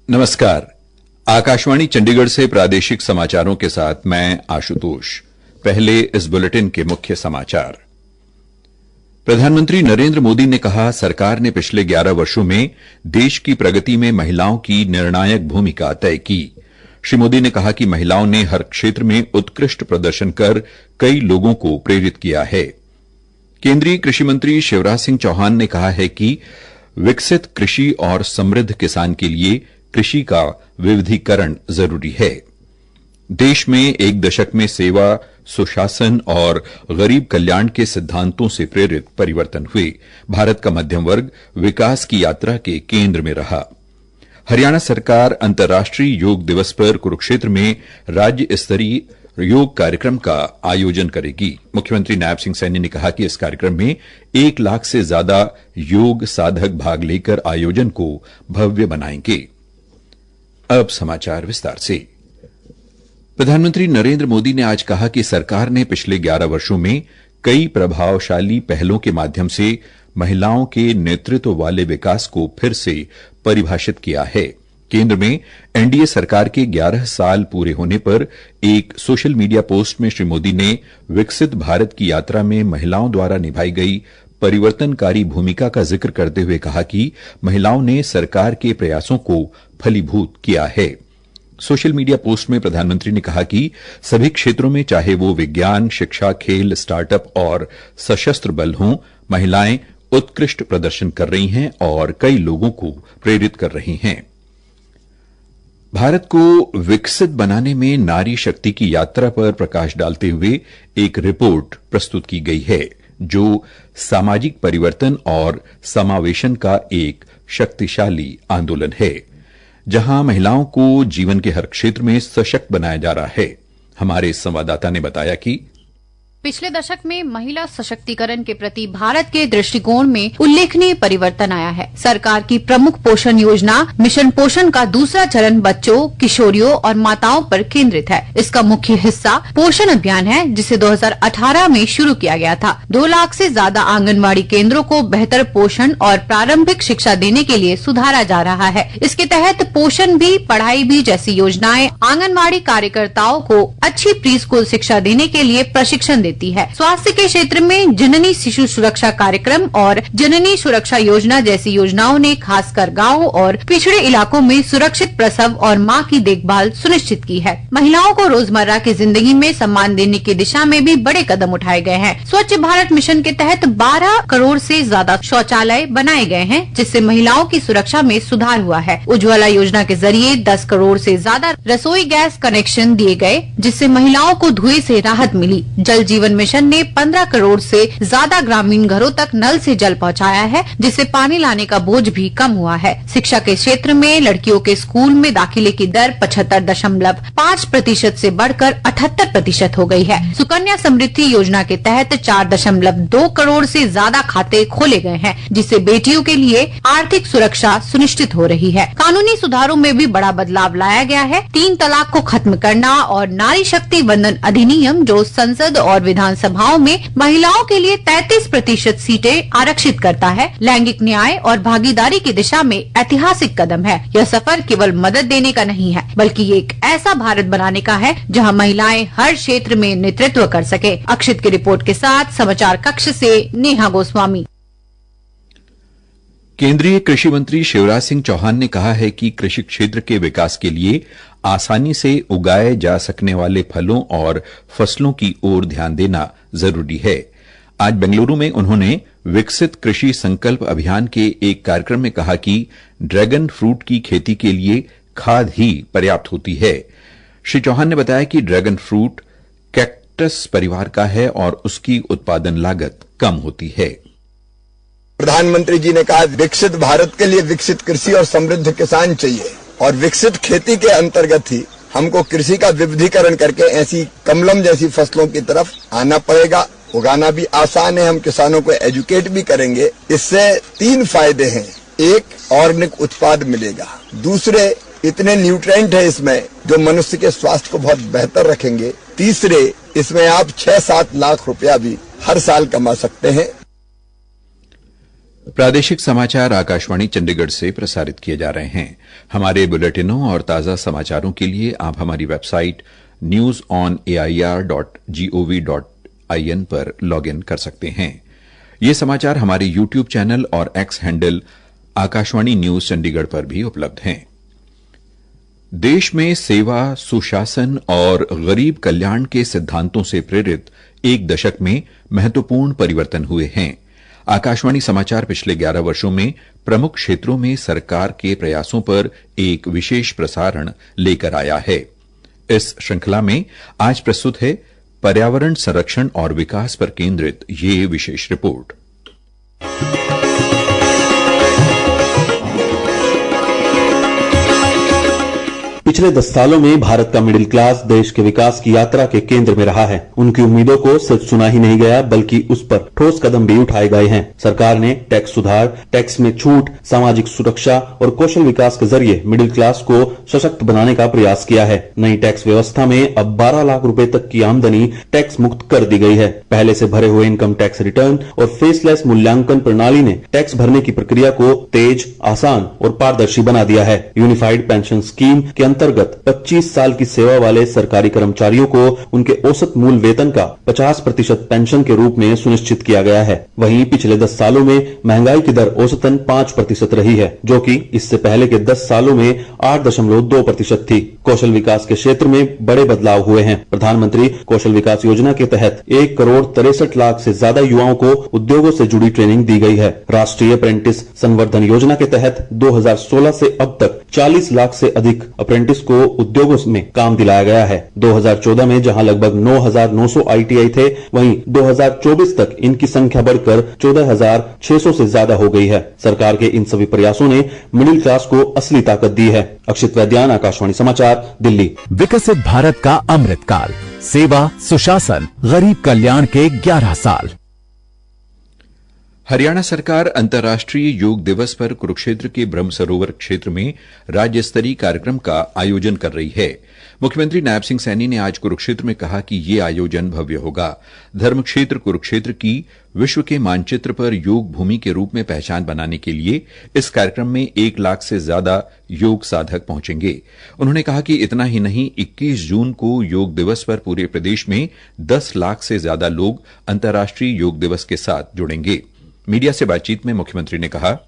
नमस्कार। आकाशवाणी चंडीगढ़ से प्रादेशिक समाचारों के साथ मैं आशुतोष। पहले इस बुलेटिन के मुख्य समाचार। प्रधानमंत्री नरेंद्र मोदी ने कहा, सरकार ने पिछले 11 वर्षों में देश की प्रगति में महिलाओं की निर्णायक भूमिका तय की। श्री मोदी ने कहा कि महिलाओं ने हर क्षेत्र में उत्कृष्ट प्रदर्शन कर कई लोगों को प्रेरित किया है। केंद्रीय कृषि मंत्री शिवराज सिंह चौहान ने कहा है कि विकसित कृषि और समृद्ध किसान के लिए कृषि का विविधीकरण जरूरी है। देश में एक दशक में सेवा, सुशासन और गरीब कल्याण के सिद्धांतों से प्रेरित परिवर्तन हुए। भारत का मध्यम वर्ग विकास की यात्रा के केंद्र में रहा। हरियाणा सरकार अंतर्राष्ट्रीय योग दिवस पर कुरुक्षेत्र में राज्य स्तरीय योग कार्यक्रम का आयोजन करेगी। मुख्यमंत्री नायब सिंह सैनी ने कहा कि इस कार्यक्रम में 1 लाख से ज्यादा योग साधक भाग लेकर आयोजन को भव्य बनाएंगे। अब समाचार विस्तार से। प्रधानमंत्री नरेंद्र मोदी ने आज कहा कि सरकार ने पिछले 11 वर्षों में कई प्रभावशाली पहलों के माध्यम से महिलाओं के नेतृत्व वाले विकास को फिर से परिभाषित किया है। केंद्र में एनडीए सरकार के 11 साल पूरे होने पर एक सोशल मीडिया पोस्ट में श्री मोदी ने विकसित भारत की यात्रा में महिलाओं द्वारा निभाई गई परिवर्तनकारी भूमिका का जिक्र करते हुए कहा कि महिलाओं ने सरकार के प्रयासों को फलीभूत किया है। सोशल मीडिया पोस्ट में प्रधानमंत्री ने कहा कि सभी क्षेत्रों में, चाहे वो विज्ञान, शिक्षा, खेल, स्टार्टअप और सशस्त्र बल हों, महिलाएं उत्कृष्ट प्रदर्शन कर रही हैं और कई लोगों को प्रेरित कर रही हैं। भारत को विकसित बनाने में नारी शक्ति की यात्रा पर प्रकाश डालते हुए एक रिपोर्ट प्रस्तुत की गई है, जो सामाजिक परिवर्तन और समावेशन का एक शक्तिशाली आंदोलन है, जहां महिलाओं को जीवन के हर क्षेत्र में सशक्त बनाया जा रहा है। हमारे संवाददाता ने बताया कि पिछले दशक में महिला सशक्तिकरण के प्रति भारत के दृष्टिकोण में उल्लेखनीय परिवर्तन आया है। सरकार की प्रमुख पोषण योजना मिशन पोषण का दूसरा चरण बच्चों, किशोरियों और माताओं पर केंद्रित है। इसका मुख्य हिस्सा पोषण अभियान है, जिसे 2018 में शुरू किया गया था। 2 लाख से ज्यादा आंगनबाड़ी केंद्रों को बेहतर पोषण और प्रारंभिक शिक्षा देने के लिए सुधारा जा रहा है। इसके तहत पोषण भी, पढ़ाई भी जैसी योजनाएं आंगनबाड़ी कार्यकर्ताओं को अच्छी प्री स्कूल शिक्षा देने के लिए प्रशिक्षण देती है। स्वास्थ्य के क्षेत्र में जननी शिशु सुरक्षा कार्यक्रम और जननी सुरक्षा योजना जैसी योजनाओं ने खासकर गाँव और पिछड़े इलाकों में सुरक्षित प्रसव और मां की देखभाल सुनिश्चित की है। महिलाओं को रोजमर्रा की जिंदगी में सम्मान देने की दिशा में भी बड़े कदम उठाए गए हैं। स्वच्छ भारत मिशन के तहत 12 करोड़ से ज्यादा शौचालय बनाए गए हैं, जिससे महिलाओं की सुरक्षा में सुधार हुआ है। उज्ज्वला योजना के जरिए 10 करोड़ से ज्यादा रसोई गैस कनेक्शन दिए गए, जिससे महिलाओं को धुएं से राहत मिली। जल जीवन मिशन ने 15 करोड़ से ज्यादा ग्रामीण घरों तक नल से जल पहुंचाया है, जिससे पानी लाने का बोझ भी कम हुआ है। शिक्षा के क्षेत्र में लड़कियों के स्कूल में दाखिले की दर 75.5% से बढ़कर 78% हो गई है। सुकन्या समृद्धि योजना के तहत 4.2 करोड़ से ज्यादा खाते खोले गए हैं, जिससे बेटियों के लिए आर्थिक सुरक्षा सुनिश्चित हो रही है। कानूनी सुधारों में भी बड़ा बदलाव लाया गया है। 3 तलाक को खत्म करना और नारी शक्ति वंदन अधिनियम, जो संसद और विधानसभाओं में महिलाओं के लिए 33% सीटें आरक्षित करता है, लैंगिक न्याय और भागीदारी की दिशा में ऐतिहासिक कदम है। यह सफर केवल मदद देने का नहीं है, बल्कि ये एक ऐसा भारत बनाने का है जहां महिलाएं हर क्षेत्र में नेतृत्व कर सके। अक्षित की रिपोर्ट के साथ समाचार कक्ष से नेहा गोस्वामी। केंद्रीय कृषि मंत्री शिवराज सिंह चौहान ने कहा है कि कृषि क्षेत्र के विकास के लिए आसानी से उगाए जा सकने वाले फलों और फसलों की ओर ध्यान देना जरूरी है। आज बेंगलुरु में उन्होंने विकसित कृषि संकल्प अभियान के एक कार्यक्रम में कहा कि ड्रैगन फ्रूट की खेती के लिए खाद ही पर्याप्त होती है। श्री चौहान ने बताया कि ड्रैगन फ्रूट कैक्टस परिवार का है और उसकी उत्पादन लागत कम होती है। प्रधानमंत्री जी ने कहा, विकसित भारत के लिए विकसित कृषि और समृद्ध किसान चाहिए, और विकसित खेती के अंतर्गत ही हमको कृषि का विविधीकरण करके ऐसी कमलम जैसी फसलों की तरफ आना पड़ेगा। उगाना भी आसान है, हम किसानों को एजुकेट भी करेंगे। इससे 3 फायदे हैं। एक, ऑर्गेनिक उत्पाद मिलेगा। दूसरे, इतने न्यूट्रिएंट है इसमें जो मनुष्य के स्वास्थ्य को बहुत बेहतर रखेंगे। तीसरे, इसमें आप 6-7 लाख रुपया भी हर साल कमा सकते हैं। प्रादेशिक समाचार आकाशवाणी चंडीगढ़ से प्रसारित किए जा रहे हैं। हमारे बुलेटिनों और ताजा समाचारों के लिए आप हमारी वेबसाइट newsonair.gov.in पर लॉग इन कर सकते हैं। ये समाचार हमारे यूट्यूब चैनल और x handle Akashvani news Chandigarh पर भी उपलब्ध हैं। देश में सेवा, सुशासन और गरीब कल्याण के सिद्धांतों से प्रेरित एक दशक में महत्वपूर्ण परिवर्तन हुए हैं। आकाशवाणी समाचार पिछले 11 वर्षों में प्रमुख क्षेत्रों में सरकार के प्रयासों पर एक विशेष प्रसारण लेकर आया है। इस श्रृंखला में आज प्रस्तुत है पर्यावरण संरक्षण और विकास पर केंद्रित ये विशेष रिपोर्ट। पिछले 10 सालों में भारत का मिडिल क्लास देश के विकास की यात्रा के केंद्र में रहा है। उनकी उम्मीदों को सिर्फ सुना ही नहीं गया बल्कि उस पर ठोस कदम भी उठाए गए हैं। सरकार ने टैक्स सुधार, टैक्स में छूट, सामाजिक सुरक्षा और कौशल विकास के जरिए मिडिल क्लास को सशक्त बनाने का प्रयास किया है। नई टैक्स व्यवस्था में अब 12 लाख रुपए तक की आमदनी टैक्स मुक्त कर दी गई है। पहले से भरे हुए इनकम टैक्स रिटर्न और फेसलेस मूल्यांकन प्रणाली ने टैक्स भरने की प्रक्रिया को तेज, आसान और पारदर्शी बना दिया है। यूनिफाइड पेंशन स्कीम के अंतर्गत 25 साल की सेवा वाले सरकारी कर्मचारियों को उनके औसत मूल वेतन का 50% पेंशन के रूप में सुनिश्चित किया गया है। वहीं पिछले 10 सालों में महंगाई की दर औसतन 5% रही है, जो कि इससे पहले के 10 सालों में 8.2% थी। कौशल विकास के क्षेत्र में बड़े बदलाव हुए हैं। प्रधानमंत्री कौशल विकास योजना के तहत 1 करोड़ 63 लाख से ज्यादा युवाओं को उद्योगों से जुड़ी ट्रेनिंग दी गई है। राष्ट्रीय अप्रेंटिस संवर्धन योजना के तहत 2016 से अब तक 40 लाख से अधिक अप्रेंटिस को उद्योगों में काम दिलाया गया है। 2014 में जहां लगभग 9,900 ITI थे, वहीं 2024 तक इनकी संख्या बढ़कर 14,600 से ज्यादा हो गई है। सरकार के इन सभी प्रयासों ने मिडिल क्लास को असली ताकत दी है। अक्षित वैद्यान, आकाशवाणी समाचार, दिल्ली। विकसित भारत का अमृतकाल, सेवा, सुशासन, गरीब कल्याण के 11 साल। हरियाणा सरकार अंतर्राष्ट्रीय योग दिवस पर कुरुक्षेत्र के ब्रह्म सरोवर क्षेत्र में राज्य स्तरीय कार्यक्रम का आयोजन कर रही है। मुख्यमंत्री नायब सिंह सैनी ने आज कुरुक्षेत्र में कहा कि ये आयोजन भव्य होगा। धर्म क्षेत्र कुरुक्षेत्र की विश्व के मानचित्र पर योग भूमि के रूप में पहचान बनाने के लिए इस कार्यक्रम में 1 लाख से ज्यादा योग साधक पहुंचेंगे। उन्होंने कहा कि इतना ही नहीं, 21 जून को योग दिवस पर पूरे प्रदेश में 10 लाख से ज्यादा लोग अंतर्राष्ट्रीय योग दिवस के साथ जुड़ेंगे। मीडिया से बातचीत में मुख्यमंत्री ने कहा,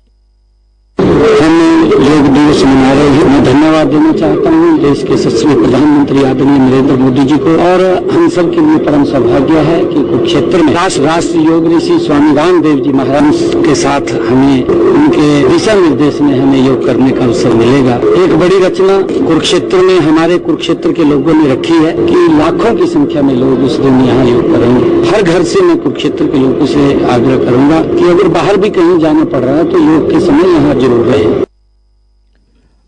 हम योग दिवस मना रहे हैं। मैं धन्यवाद देना चाहता हूँ देश के यशस्वी प्रधानमंत्री आदरणीय नरेंद्र मोदी जी को, और हम सब के लिए परम सौभाग्य है कि कुरुक्षेत्र में राष्ट्र योग ऋषि स्वामी रामदेव जी महाराज के साथ हमें उनके दिशा निर्देश में हमें योग करने का अवसर मिलेगा। एक बड़ी रचना कुरुक्षेत्र में हमारे कुरुक्षेत्र के लोगों ने रखी है कि लाखों की संख्या में लोग उस दिन यहाँ योग करेंगे। हर घर से मैं कुरुक्षेत्र के लोगों से आग्रह करूंगा कि अगर बाहर भी कहीं जाना पड़ रहा है तो योग के समय यहाँ जरूर रहे।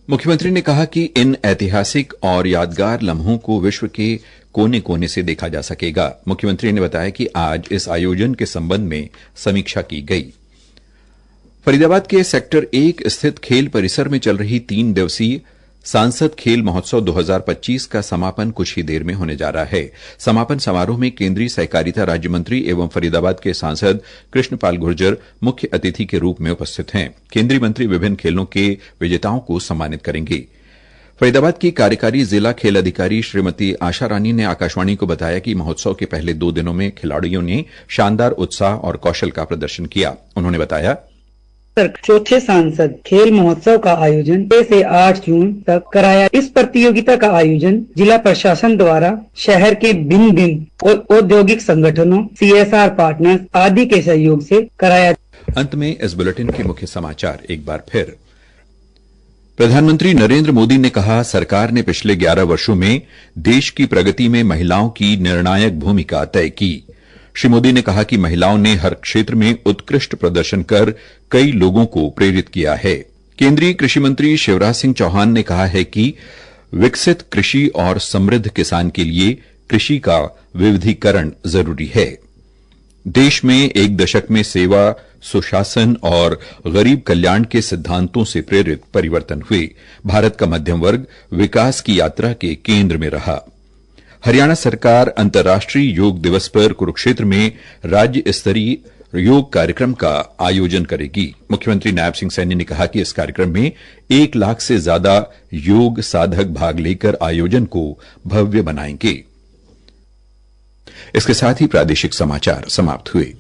मुख्यमंत्री ने कहा कि इन ऐतिहासिक और यादगार लम्हों को विश्व के कोने कोने से देखा जा सकेगा। मुख्यमंत्री ने बताया कि आज इस आयोजन के संबंध में समीक्षा की गई। फरीदाबाद के सेक्टर 1 स्थित खेल परिसर में चल रही 3 दिवसीय सांसद खेल महोत्सव 2025 का समापन कुछ ही देर में होने जा रहा है। समापन समारोह में केंद्रीय सहकारिता राज्य मंत्री एवं फरीदाबाद के सांसद कृष्णपाल गुर्जर मुख्य अतिथि के रूप में उपस्थित हैं। केंद्रीय मंत्री विभिन्न खेलों के विजेताओं को सम्मानित करेंगे। फरीदाबाद की कार्यकारी जिला खेल अधिकारी श्रीमती आशा रानी ने आकाशवाणी को बताया कि महोत्सव के पहले 2 दिनों में खिलाड़ियों ने शानदार उत्साह और कौशल का प्रदर्शन किया। उन्होंने बताया, चौथे सांसद खेल महोत्सव का आयोजन 6 से 8 जून तक कराया। इस प्रतियोगिता का आयोजन जिला प्रशासन द्वारा शहर के भिन्न औद्योगिक संगठनों, CSR पार्टनर्स आदि के सहयोग से कराया। अंत में इस बुलेटिन के मुख्य समाचार एक बार फिर। प्रधानमंत्री नरेंद्र मोदी ने कहा, सरकार ने पिछले 11 वर्षों में देश की प्रगति में महिलाओं की निर्णायक भूमिका तय की। श्री मोदी ने कहा कि महिलाओं ने हर क्षेत्र में उत्कृष्ट प्रदर्शन कर कई लोगों को प्रेरित किया है। केंद्रीय कृषि मंत्री शिवराज सिंह चौहान ने कहा है कि विकसित कृषि और समृद्ध किसान के लिए कृषि का विविधीकरण जरूरी है। देश में एक दशक में सेवा, सुशासन और गरीब कल्याण के सिद्धांतों से प्रेरित परिवर्तन हुए। भारत का मध्यम वर्ग विकास की यात्रा के केंद्र में रहा। हरियाणा सरकार अंतर्राष्ट्रीय योग दिवस पर कुरुक्षेत्र में राज्य स्तरीय योग कार्यक्रम का आयोजन करेगी। मुख्यमंत्री नायब सिंह सैनी ने कहा कि इस कार्यक्रम में 1 लाख से ज्यादा योग साधक भाग लेकर आयोजन को भव्य बनाएंगे। इसके साथ ही प्रादेशिक समाचार समाप्त हुए।